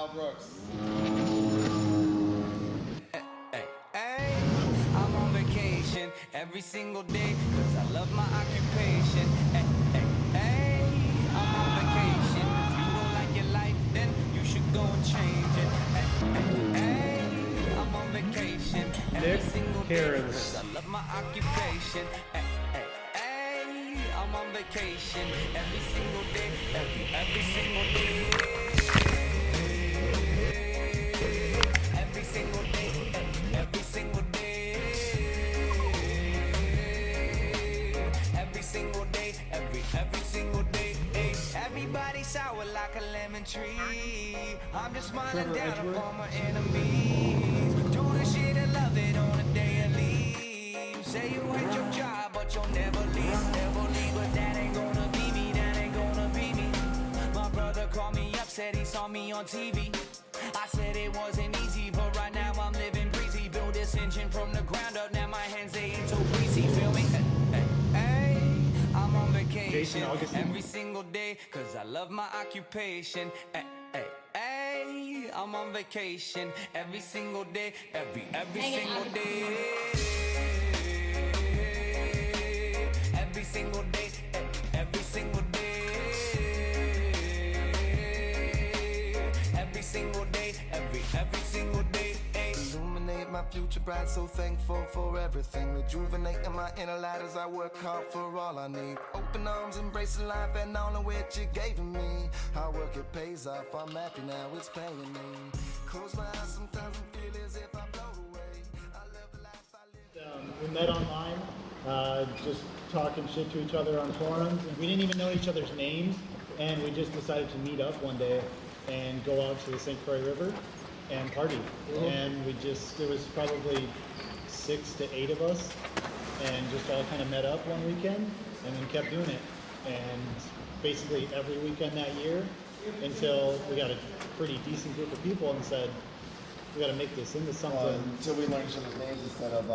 Mel Brooks. I'm on vacation every single day, cause I love my occupation. I'm on vacation. If you don't like your life, then you should go and change it. I'm on vacation every single day, cause I love my occupation. I'm on vacation every single day, every single day. Every single day, every single day. Every single day, every single day. Everybody sour like a lemon tree. I'm just smiling down upon my enemies. Do the shit and love it on a daily. Say you hate your job, but you'll never leave, never leave. But that ain't gonna be me, that ain't gonna be me. My brother called me up, said he saw me on TV. I said it wasn't easy, but right now I'm living breezy. Build this engine from the ground up, now my hands they ain't so greasy. Feel me? I'm on vacation every single day, cause I love my occupation. I'm on vacation every single day, every single day. Every single day, every single day. Every single day, every single day. Illuminate my future bright, so thankful for everything. Rejuvenating my inner light as I work hard for all I need. Open arms, embracing life and all of which you gave to me. Hard work, it pays off, I'm happy now, it's paying me. Close my eyes sometimes and feel as if I blow away. I love the life I live. We met online, just talking shit to each other on forums. And we didn't even know each other's names, and we just decided to meet up one day and go out to the St. Croix River and party. And there was probably 6 to 8 of us, and just all kind of met up one weekend and then kept doing it. And basically every weekend that year until we got a pretty decent group of people and said, we got to make this into something. Until we learned each other's names instead of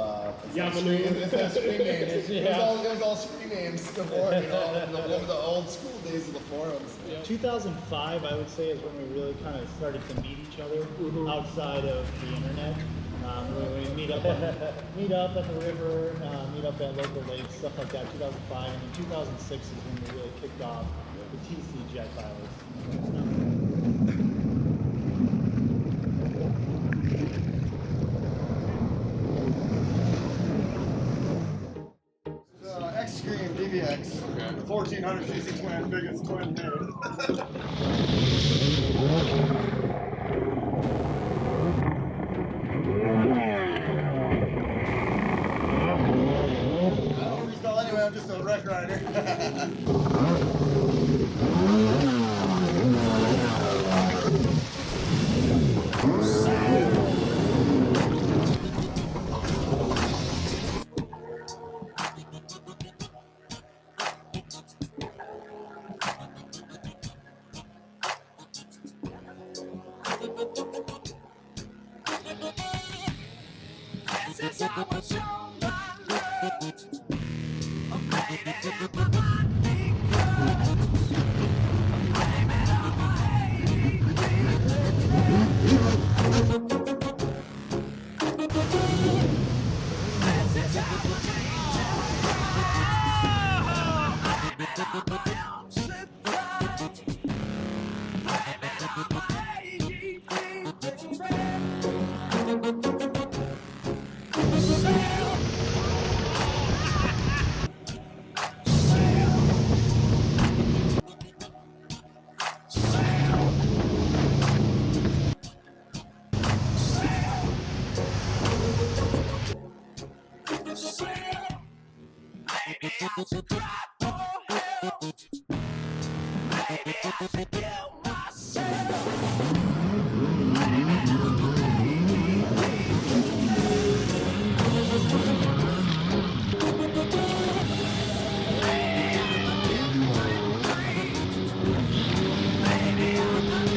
Yeah, screen names. It was all screen names before, you know, the old school days of the forums. 2005, I would say, is when we really kind of started to meet each other outside of the internet. We meet up at the river, meet up at local lakes, stuff like that. 2005, and then 2006 is when we really kicked off the TCJP Sortie. X-Screen DVX, the 1400cc twin, biggest twin made. Anyway, I'm just a wreck rider. This is how I show my love. I'm blaming it on my big girls. I'm blaming on my This is how I change it. Blaming on my own surprise. Blaming on my Maybe I should cry for help. Maybe I should kill myself. Maybe I'm a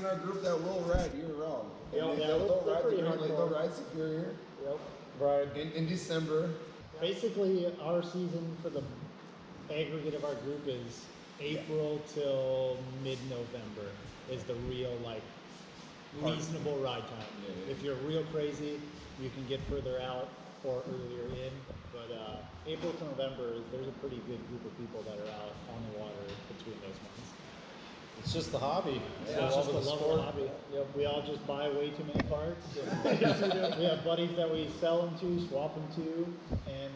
in our group that will ride year round. Yeah, And yeah, they'll they're ride pretty they'll hardcore. ride Superior Yep. Right. in December. Basically, our season for the aggregate of our group is April till mid-November is the real like reasonable ride time. Yeah. If you're real crazy, you can get further out or earlier in. But April to November, there's a pretty good group of people that are out on the water between those months. It's just the hobby. Yeah, it's just the love of the hobby. Yep. We all just buy way too many parts. We have buddies that we sell them to, swap them to, and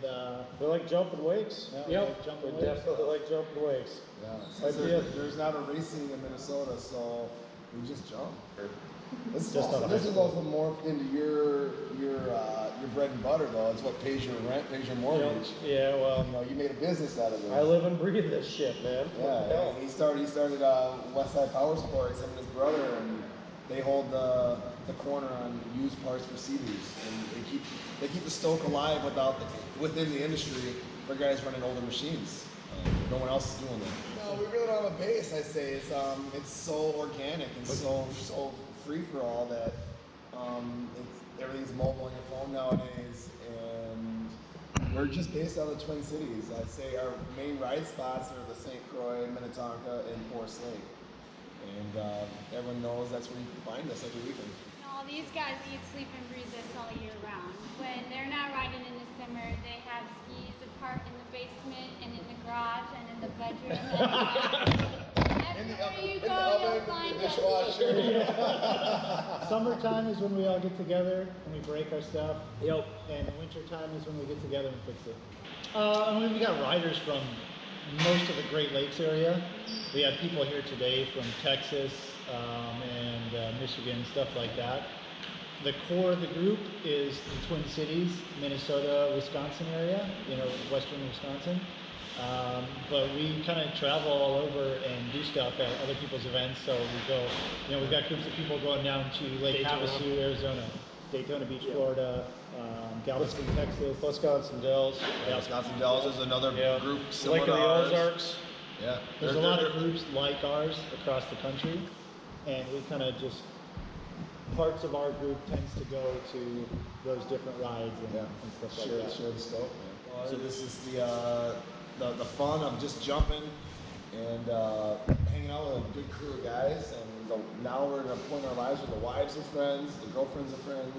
We like jumping wakes. Yeah, we Yep. like jumping we wakes. definitely like jumping wakes. Yeah, Right, since yeah. there's not a racing in Minnesota, so we just jump. This is Just also, out of this high is school. also morphed into your bread and butter though. It's what pays your rent, pays your mortgage. Yeah, well, You know, you made a business out of it. I live and breathe this shit, man. What the Yeah, hell? he started Westside Power Sports, him and his brother, and they hold the corner on used parts for CDs, and they keep the stoke alive within the industry for guys running older machines. No one else is doing that. No, we really don't have a base. I say it's so organic and so free for all that everything's mobile on your phone nowadays, and we're just based out of the Twin Cities. I'd say our main ride spots are the St. Croix, Minnetonka, and Forest Lake. And everyone knows that's where you can find us every weekend. No, these guys eat, sleep, and breathe this all year round. When they're not riding in the summer, they have skis apart in the basement and in the garage and in the bedroom. Everywhere you go, you'll find us. summertime is when we all get together and we break our stuff. Yep. And wintertime is when we get together and fix it. I mean, we got riders from most of the Great Lakes area. We had people here today from Texas and Michigan, stuff like that. The core of the group is the Twin Cities, Minnesota, Wisconsin area, western Wisconsin. But we kind of travel all over and do stuff at other people's events. So we go, we've got groups of people going down to Lake Daytona. Havasu, Arizona, Daytona Beach, Florida, Galveston, Texas. Wisconsin Dells. Wisconsin Dells is another Yeah. group similar Lake of to the ours. Ozarks. Yeah, There's a lot of groups like ours across the country, and we kind of just, parts of our group tends to go to those different rides and stuff like that. Share the scope. So this is the fun of just jumping and hanging out with a good crew of guys. And now we're at a point in our lives where the wives are friends, the girlfriends are friends,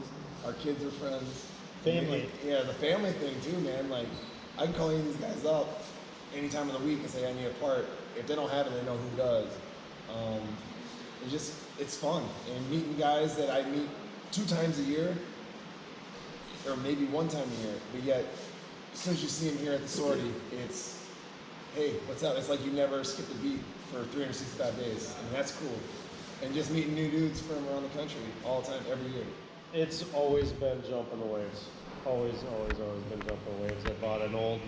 our kids are friends. Family. Yeah, the family thing too, man. Like I can call any of these guys up any time of the week and say I need a part. If they don't have it, they know who does. It's fun, and meeting guys that I meet 2 times a year, or maybe 1 time a year, but yet as soon as you see them here at the sortie, it's, hey, what's up? It's like you never skipped a beat for 365 days, and that's cool. And just meeting new dudes from around the country all the time, every year. It's always been jumping the waves. Always been jumping the waves. I bought an old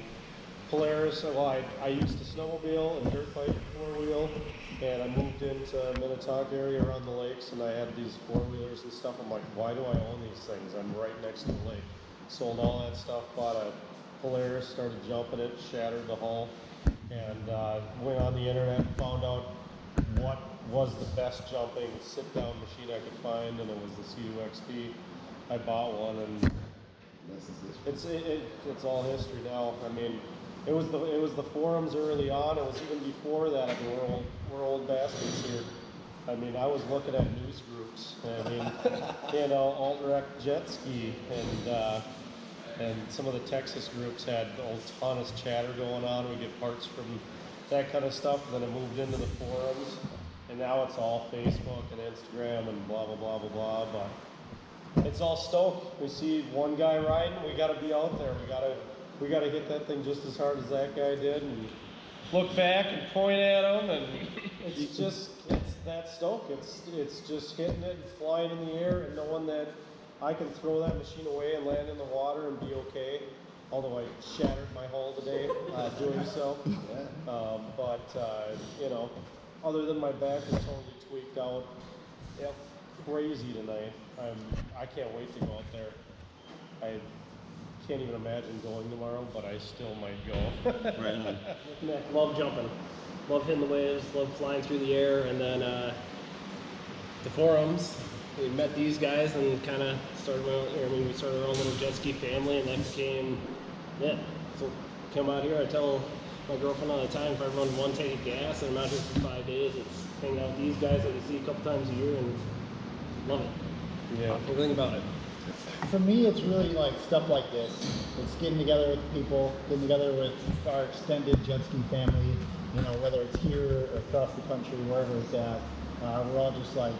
Polaris. Well, I used to snowmobile and dirt bike 4-wheel, and I moved into Minnetonka area around the lakes, and I had these 4-wheelers and stuff. I'm like, why do I own these things? I'm right next to the lake. Sold all that stuff, bought a Polaris, started jumping it, shattered the hull, and went on the internet and found out what was the best jumping sit-down machine I could find, and it was the C2 XP. I bought one, and it's all history now. I mean, it was the forums early on. It was even before that. I mean, we're old bastards here. I mean, I was looking at news groups. I mean, alt-rec jet ski, and some of the Texas groups had a ton of chatter going on. We get parts from that kind of stuff. Then it moved into the forums, and now it's all Facebook and Instagram and blah blah blah blah blah. But it's all stoke. We see one guy riding, we got to be out there. We got to hit that thing just as hard as that guy did, and look back and point at him, and it's that stoke. It's just hitting it and flying in the air and knowing that I can throw that machine away and land in the water and be okay. Although I shattered my hull today doing so. Other than my back is totally tweaked out. Yep, crazy tonight. I can't wait to go out there. I can't even imagine going tomorrow, but I still might go. Right on. Love jumping, love hitting the waves, love flying through the air, and then the forums. We met these guys and kind of started we started our own little jet ski family, and that became it. So come out here, I tell my girlfriend all the time, if I run one tank of gas and I'm out here for 5 days, it's hanging out with these guys that we see a couple times a year and love it. Yeah, everything about it. For me, it's really like stuff like this. It's getting together with people, getting together with our extended jet ski family, you know, whether it's here or across the country, wherever it's at. We're all just like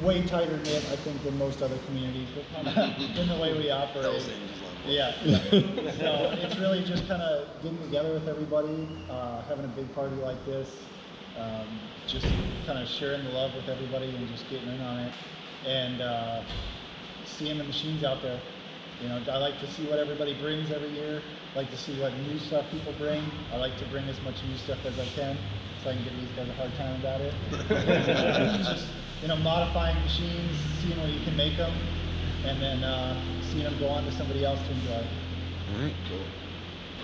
way tighter knit, I think, than most other communities, but kind of in the way we operate. Yeah. So it's really just kind of getting together with everybody, having a big party like this, just kind of sharing the love with everybody and just getting in on it, and seeing the machines out there. You know, I like to see what everybody brings every year. I like to see what new stuff people bring. I like to bring as much new stuff as I can, so I can give these guys a hard time about it. Just, you know, modifying machines, seeing what you can make them, and then seeing them go on to somebody else to enjoy. All right, cool.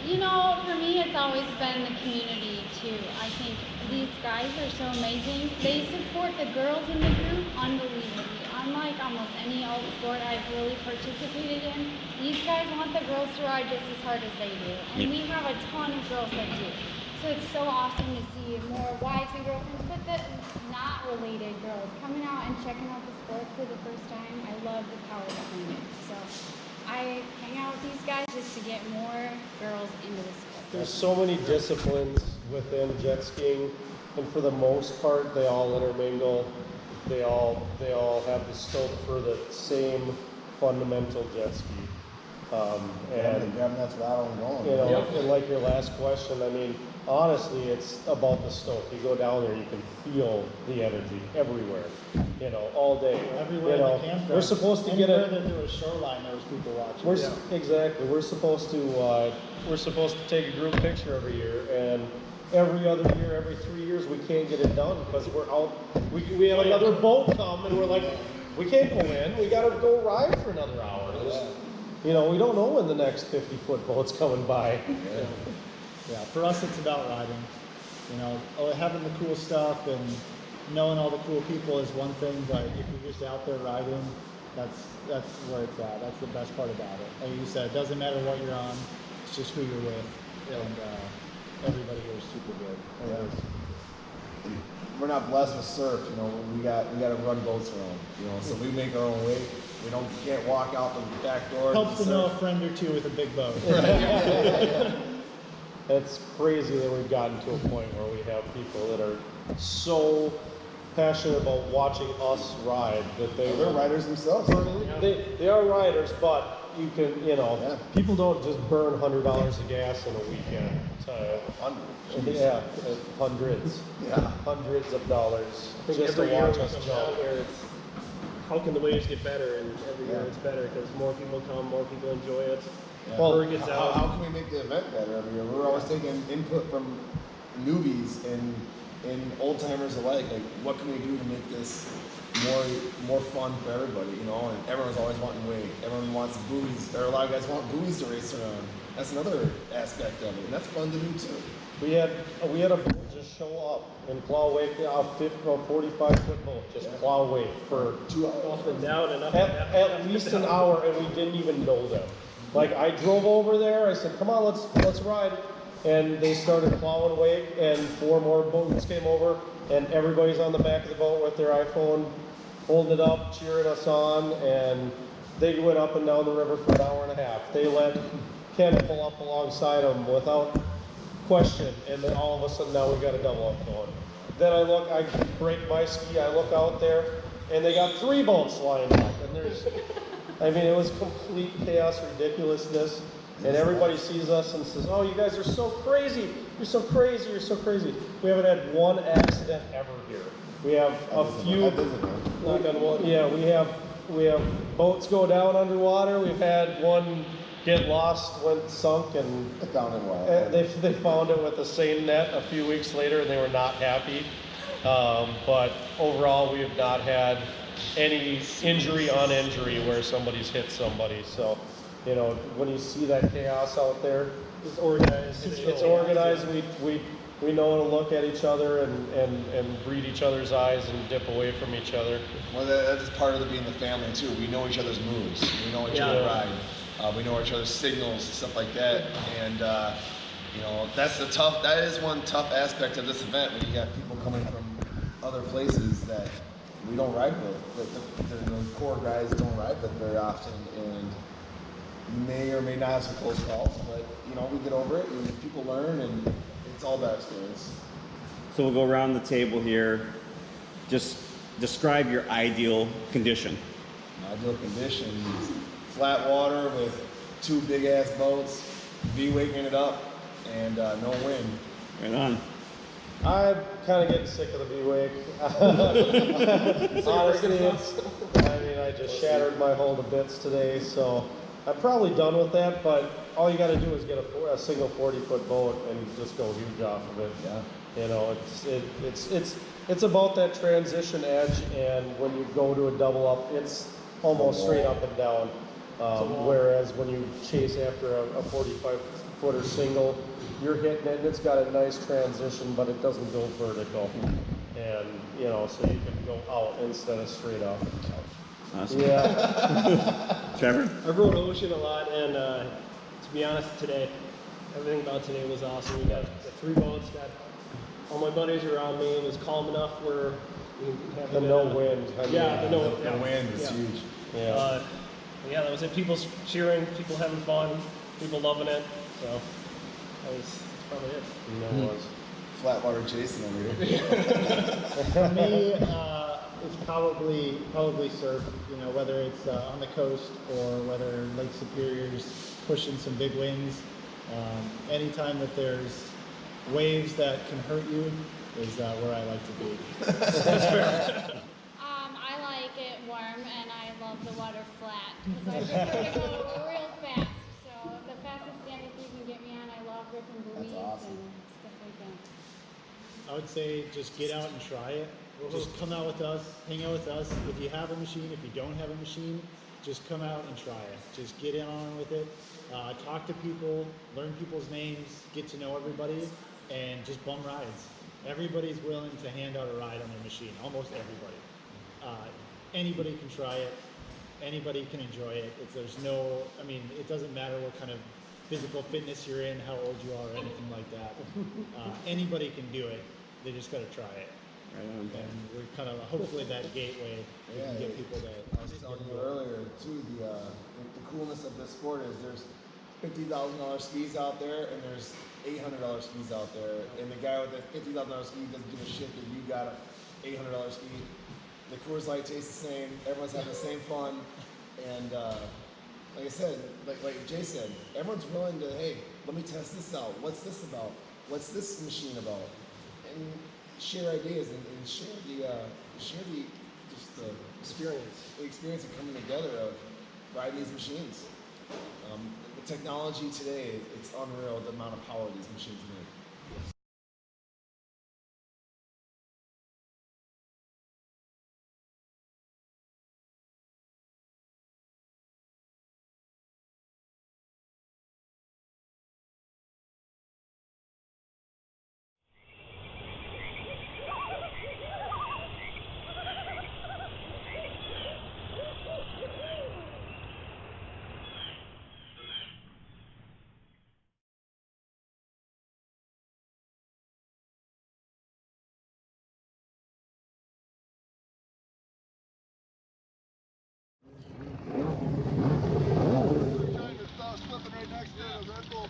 You know, for me, it's always been the community too. I think these guys are so amazing. They support the girls in the group unbelievably. Unlike almost any alt sport I've really participated in, these guys want the girls to ride just as hard as they do. And we have a ton of girls that do. So it's so awesome to see more wives and girlfriends, but the not related girls coming out and checking out the sport for the first time. I love the power behind it. So I hang out with these guys just to get more girls into the sport. There's so many disciplines within jet skiing, and for the most part, they all intermingle. They all have the stoke for the same fundamental jet ski. And that throttle and going. you know, and like your last question, I mean, honestly, it's about the stoke. You go down there, you can feel the energy everywhere. You know, all day. Everywhere you know, in the campground. we're supposed to get Anywhere that there was shoreline, there was people watching. Exactly. We're supposed to take a group picture every year, and every other year, every 3 years, we can't get it done because we're out. We have another boat come, and we're like, we can't go in. We got to go ride for another hour. You know, we don't know when the next 50-foot boat's coming by. Yeah, for us, it's about riding. You know, having the cool stuff and knowing all the cool people is one thing, but if you're just out there riding, that's where it's at. That's the best part about it. Like you said, it doesn't matter what you're on; it's just who you're with, and everybody here is super good. Yeah. We're not blessed with surf, you know. We got to run boats around, you know. So we make our own way. Can't walk out the back door. Helps to know a friend or two with a big boat. It's crazy that we've gotten to a point where we have people that are so passionate about watching us ride that they're riders themselves. They are riders, but you can, you know, people don't just burn $100 of gas in a weekend. Hundreds. Yeah, hundreds. Yeah, hundreds of dollars just to watch us jump. How can the waves get better? And every year it's better because more people come, more people enjoy it. Yeah. Well, how can we make the event better every year? We're always taking input from newbies and old timers alike. Like, what can we do to make this more fun for everybody? You know, and everyone's always wanting weight. Everyone wants buoys. There are a lot of guys who want buoys to race around. That's another aspect of it, and that's fun to do too. We had a boat just show up and plow wake, a 45-foot boat, just plow wake for 2 hours. Up and down and up and down. At least an hour, and we didn't even know them. Like, I drove over there, I said, come on, let's ride. And they started plowing wake, and 4 more boats came over, and everybody's on the back of the boat with their iPhone, holding it up, cheering us on, and they went up and down the river for an hour and a half. They let Ken pull up alongside them without question, and then all of a sudden now we got a double up going. Then I break my ski, I look out there, and they got 3 boats lined up, and it was complete chaos, ridiculousness, and everybody sees us and says, oh, you guys are so crazy, you're so crazy, you're so crazy. We haven't had one accident ever here. We have a few, we have boats go down underwater, we've had one get lost, went sunk, and they found it with the same net a few weeks later, and they were not happy. But overall, we have not had any injury on injury where somebody's hit somebody. So, you know, when you see that chaos out there, it's organized. It's organized. we know to look at each other and read each other's eyes and dip away from each other. Well, that's part of being the family too. We know each other's moves. We know each other's ride. We know each other's signals, stuff like that. And you know, that is one tough aspect of this event when you got people coming from other places that we don't ride with, that the core guys don't ride with very often, and you may or may not have some close calls, but you know, we get over it and people learn, and it's all about experience. So we'll go around the table here. Just describe your ideal condition. Ideal condition is flat water with 2 big ass boats, V-waking it up, and no wind. Right on. I'm kind of getting sick of the V-wake. Honestly, I just shattered my hull to bits today, so I'm probably done with that, but all you got to do is get a single 40-foot boat and just go huge off of it. Yeah. You know, it's about that transition edge, and when you go to a double up, it's almost straight up and down. Whereas when you chase after a 45-footer single, you're hitting it and it's got a nice transition, but it doesn't go vertical. And, you know, so you can go out instead of straight up. Awesome. Yeah. Trevor? I've rode ocean a lot, and to be honest, today, everything about today was awesome. We got the 3 boats, got all my buddies around me. It was calm enough where we have The no wind. The wind is huge. Yeah. Yeah, that was it. People cheering, people having fun, people loving it. So that's probably it. No was. Flatwater Jason over here. For me, it's probably surf. You know, whether it's on the coast or whether Lake Superior's pushing some big winds. Anytime that there's waves that can hurt you is where I like to be. I like it warm, and I love the water flat because I prefer to go real fast. So the fastest standard you can get me on, I love ripping buoys awesome. and stuff like that. I would say just get out and try it. Just come out with us, hang out with us. If you have a machine, if you don't have a machine, just come out and try it. Just get in on with it. Talk to people, learn people's names, get to know everybody, and just bum rides. Everybody's willing to hand out a ride on their machine, almost everybody. Anybody can try it, anybody can enjoy it. It doesn't matter what kind of physical fitness you're in, how old you are, or anything like that. Anybody can do it, they just gotta try it. Right on. And we're kind of, hopefully that gateway, we can get people to. I was telling you earlier too, the coolness of this sport is there's $50,000 skis out there, and there's $800 skis out there, and the guy with the $50,000 ski doesn't give a shit that you got a $800 ski. The Coors Light tastes the same. Everyone's having the same fun, and like I said, like Jay said, everyone's willing to, hey, let me test this out. What's this about? What's this machine about? And share ideas and share the experience of coming together of riding these machines. The technology today, it's unreal the amount of power these machines make.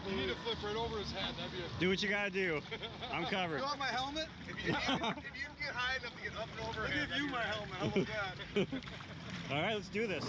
You need to flip right over his head. That'd be a... Do what you gotta do. I'm covered. You want my helmet? If you can get high enough to get up and over, I'll give you my helmet. How about that? All right, let's do this.